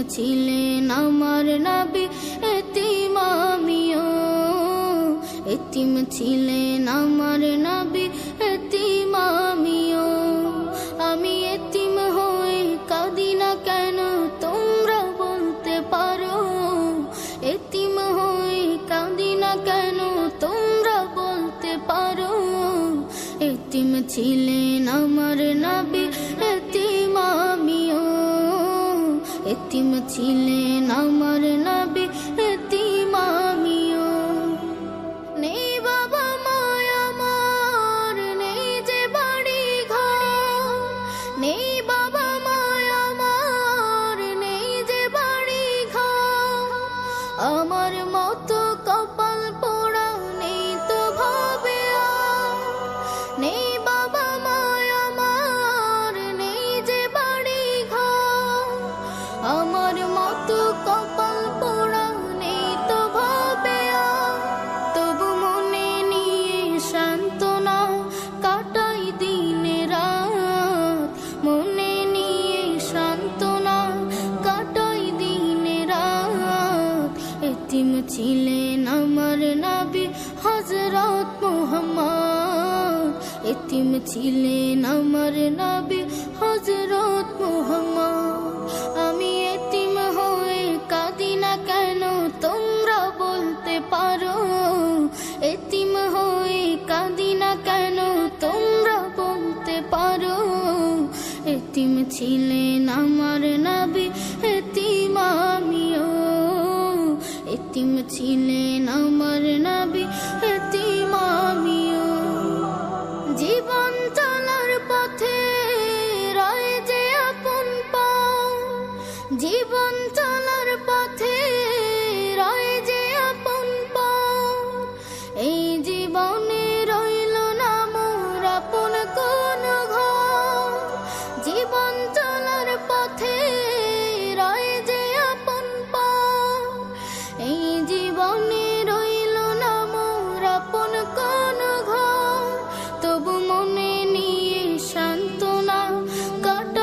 ছিলেন আমার নবী, এতিম আমিও। এতিম ছিলেন আমার নবী, এতিম আমিও। আমি এতিম হয়ে কাঁদি না কেন তোমরা বলতে পারো? এতিম হয়ে কাঁদি না কেন তোমরা বলতে পারো? এতিম ছিলেন আমার নবী, এতিম আমিও। এতিম ছিলেন আমার নবী, এতিম আমিও। নেই বাবা মায় আমার, নেই যে বাড়ি ঘর। নেই বাবা মায় আমার, নেই যে বাড়ি ঘর। আমার মতো কপাল পোড়া নেই তো ভাবে আর। নেই বাবা মায় আমার, নেই যে বাড়ি ঘর। আমার মতো কপাল পোড়া নেই তো ভাবে আর। তবু মনে নিয়ে সান্ত্বনা কাটাই দিনে রাত। মনে নিয়ে সান্ত্বনা কাটাই দিনে রাত। এতিম ছিলেন আমার নবী হযরত মুহাম্মদ। এতিম ছিলেন আমার নবী হযরত মুহাম্মদ। আমি এতিম হয়ে কাঁদি না কেন তোমরা বলতে পারো? এতিম হয়ে কাঁদি না কেন তোমরা বলতে পারো? এতিম ছিলেন আমার নবী, এতিম আমিও। এতিম ছিলেন আমার নবী।